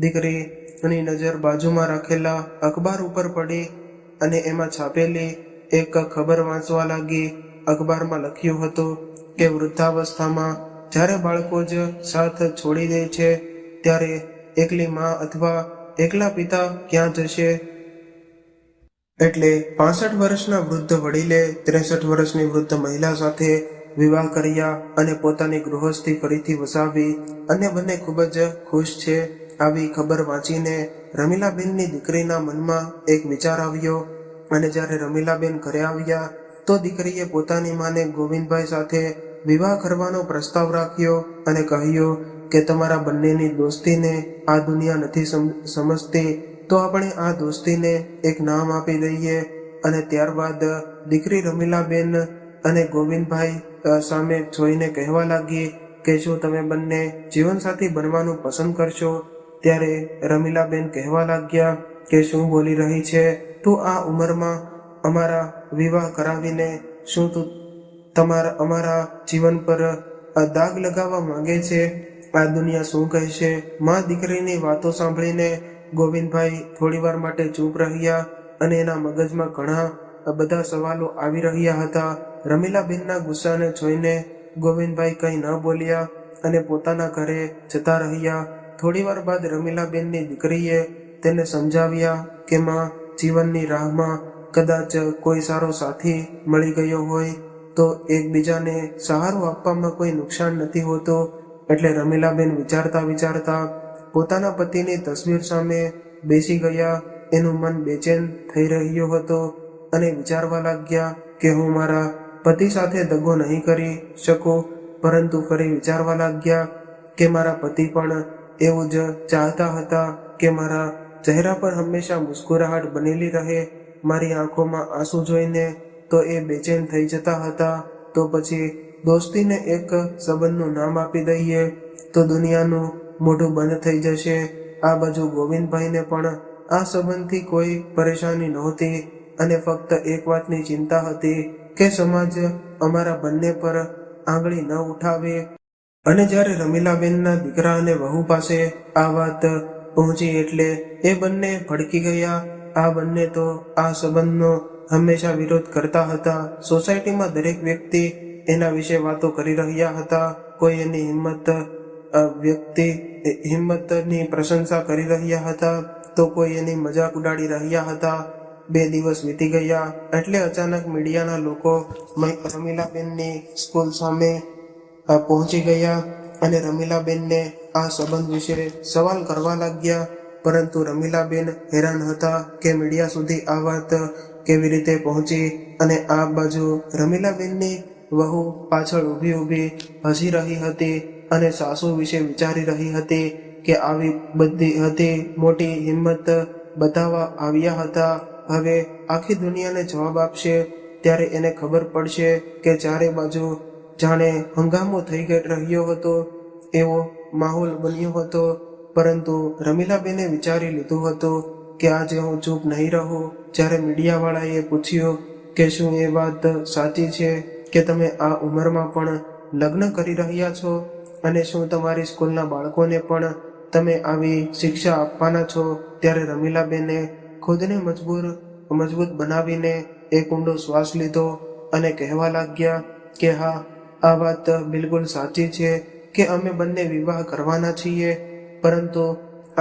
દીકરીની નજર બાજુમાં રાખેલા અખબાર ઉપર પડી અને એમાં છાપેલી એક ખબર વાંચવા લાગી. અખબારમાં લખ્યું હતું કે વૃદ્ધાવસ્થામાં જ્યારે બાળકો જ સાથ છોડી દે છે ત્યારે એકલી માં અથવા એકલા પિતા ક્યાં જશે? એટલે 65 વર્ષના વૃદ્ધ વડીલે 63 વર્ષની વૃદ્ધ મહિલા સાથે વિવાહ કર્યા અને પોતાની ગૃહસ્થી ફરીથી વસાવી અને બંને ખૂબ જ ખુશ છે. આવી ખબર વાંચીને રમીલાબેનની દીકરીના મનમાં એક વિચાર આવ્યો અને જ્યારે રમીલાબેન ઘરે આવ્યા તો દીકરીએ પોતાની માને ગોવિંદભાઈ સાથે વિવાહ કરવાનો પ્રસ્તાવ રાખ્યો અને કહ્યું કે તમારા બંનેની દોસ્તીને આ દુનિયા નથી સમજતી, તો આપણે આ દોસ્તીને એક નામ આપી દઈએ. અને ત્યારબાદ દીકરી રમીલાબેન અને ગોવિંદભાઈ સામે જોઈને કહેવા લાગી કે શું તમે બંને જીવનસાથી બનવાનું પસંદ કરશો? ત્યારે રમીલાબેન કહેવા લાગ્યા કે શું બોલી રહી છે તું? આ ઉંમરમાં અમારા વિવાહ કરાવીને શું તું અમારા જીવન પર દાગ લગાવવા માંગે છે. આ દુનિયા શું કહેશે? માં દીકરીની વાતો સાંભળીને ગોવિંદભાઈ થોડીવાર માટે ચૂપ રહ્યા અને એના મગજમાં ઘણા બધા સવાલો આવી રહ્યા હતા. રમીલાબેનના ગુસ્સાને જોઈને ગોવિંદભાઈ કંઈ ન બોલ્યા અને પોતાના ઘરે જતા રહ્યા. થોડીવાર બાદ રમીલાબેનની દીકરીએ તેને સમજાવ્યા કે માં, જીવનની રાહમાં કદાચ કોઈ સારો સાથી મળી ગયો હોય તો એકબીજાને સહારો આપવામાં કોઈ નુકસાન નથી હોતું. એટલે રમીલાબેન વિચારતા વિચારતા પોતાના પતિની તસવીર સામે બેસી ગયા. એનું મન બેચેન થઈ રહ્યો હતો અને વિચારવા લાગ્યા કે હું મારા પતિ સાથે દગો નહીં કરી શકું. પરંતુ ફરી વિચારવા લાગ્યા કે મારા પતિ પણ એવું જ ચાહતા હતા કે મારા ચહેરા પર હંમેશા મુસ્કુરાહટ બનેલી રહે. મારી આંખોમાં આંસુ જોઈને તો એ બેચેન થઈ જતા હતા. તો પછી દોસ્તીને એક સંબંધનું નામ આપી દઈએ તો દુનિયાનું મોઢું બંધ થઈ જશે. આ બાજુ ગોવિંદભાઈને પણ આ સંબંધથી કોઈ પરેશાની નહોતી અને ફક્ત એક વાતની ચિંતા હતી કે સમાજ અમારા બંને પર આંગળી ન ઉઠાવે. અને જ્યારે રમીલાબેનના દીકરા અને વહુ પાસે આ વાત પહોંચી એટલે એ બંને ભડકી ગયા. આ બંને તો આ સંબંધનો હંમેશા વિરોધ કરતા હતા. સોસાયટીમાં દરેક વ્યક્તિ એના વિશે વાતો કરી રહ્યા હતા. કોઈ એની હિંમતની પ્રશંસા કરી રહ્યા હતા તો કોઈ એની મજાક ઉડાડી રહ્યા હતા. 2 દિવસ વીતી ગયા એટલે અચાનક મીડિયાના લોકો રમીલાબેનની સ્કૂલ સામે પહોંચી ગયા અને રમીલાબેનને આ સંબંધ વિશે સવાલ કરવા લાગ્યા. પરંતુ રમીલાબેન હેરાન હતા કે મીડિયા સુધી આ વાત કેવી રીતે પહોંચી. અને આ બાજુ રમીલાબેનની વહુ પાછળ ઊભી હસી રહી હતી અને સાસુ વિશે વિચારી રહી હતી કે આવી બધી મોટી હિંમત બતાવવા આવ્યા હતા. હવે આખી દુનિયાને જવાબ આપશે ત્યારે એને ખબર પડશે કે ચારે બાજુ જાણે હંગામો થઈ રહ્યો હતો એવો માહોલ બન્યો હતો. પરંતુ રમીલાબેને વિચારી લીધું હતું કે આજે હું ચૂપ નહીં રહું. જ્યારે મીડિયાવાળાએ પૂછ્યું કે શું એ વાત સાચી છે કે તમે આ ઉંમરમાં પણ લગ્ન કરી રહ્યા છો અને શું તમારી સ્કૂલના બાળકોને પણ તમે આવી શિક્ષા આપવાના છો, ત્યારે રમીલાબેને ખુદને મજબૂત બનાવીને એક ઊંડો શ્વાસ લીધો અને કહેવા લાગ્યા કે હા, આ વાત બિલકુલ સાચી છે કે અમે બંને વિવાહ કરવાના છીએ. પરંતુ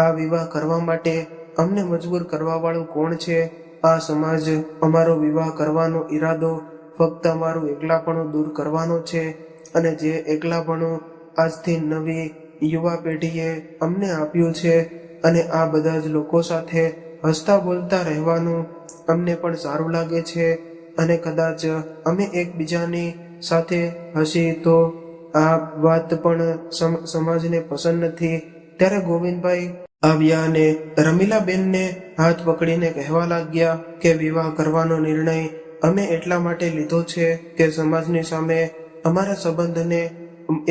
આ વિવાહ કરવા માટે અમને મજબૂર કરવાવાળું કોણ છે? આ સમાજ અમારો વિવાહ કરવાનો ઈરાદો ફક્ત અમારું એકલાપણું દૂર કરવાનો છે. અને જે એકલાપણું આજથી નવી યુવા પેઢીએ અમને આપ્યું છે અને આ બધા જ લોકો સાથે હસતા બોલતા રહેવાનું અમને પણ સારું લાગે છે. અને કદાચ અમે એકબીજાની સાથે હસી તો આ વાત પણ સમાજને પસંદ નથી. ત્યારે ગોવિંદભાઈ આવ્યા અને રમીલાબેનને હાથ પકડીને કહેવા લાગ્યા કે વિવાહ કરવાનો નિર્ણય અમે એટલા માટે લીધો છે કે સમાજની સામે અમારા સંબંધને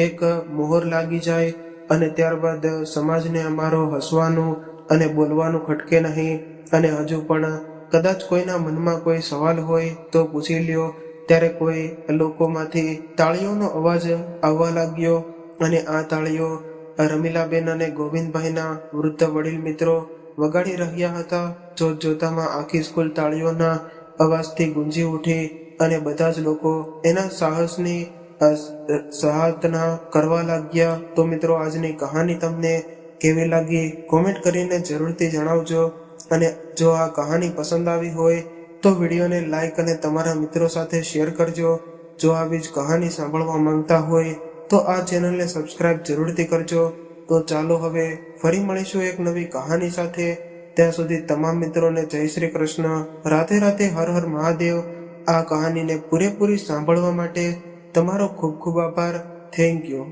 એક મોહર લાગી જાય અને ત્યારબાદ સમાજને અમારો હસવાનું અને બોલવાનું ખટકે નહીં. અને હજુ પણ કદાચ કોઈના મનમાં કોઈ સવાલ હોય તો પૂછી લ્યો. ત્યારે કોઈ લોકોમાંથી તાળીઓનો અવાજ આવવા લાગ્યો અને આ તાળીઓ રમીલાબેન અને ગોવિંદભાઈના વૃદ્ધ વડીલ મિત્રો વગાડી રહ્યા હતા. જોતજોતામાં આખી સ્કૂલ તાળીઓના અવાજથી ગુંજી ઉઠી અને બધા જ લોકો એના સાહસની સરાહના કરવા લાગ્યા. તો મિત્રો, આજની કહાની તમને કેવી લાગી કોમેન્ટ કરીને જરૂરથી જણાવજો. અને જો આ કહાની પસંદ આવી હોય તો વિડીયોને લાઈક અને તમારા મિત્રો સાથે શેર કરજો. જો આવી જ કહાની સાંભળવા માંગતા હોય તો આ ચેનલને સબસ્ક્રાઇબ જરૂરથી કરજો. તો ચાલો હવે ફરી મળીશું એક નવી કહાની સાથે. ત્યાં સુધી તમામ મિત્રોને જય શ્રી કૃષ્ણ. રાધે રાધે. હર હર મહાદેવ. આ કહાનીને પૂરેપૂરી સાંભળવા માટે તમારો ખૂબ ખૂબ આભાર. Thank you.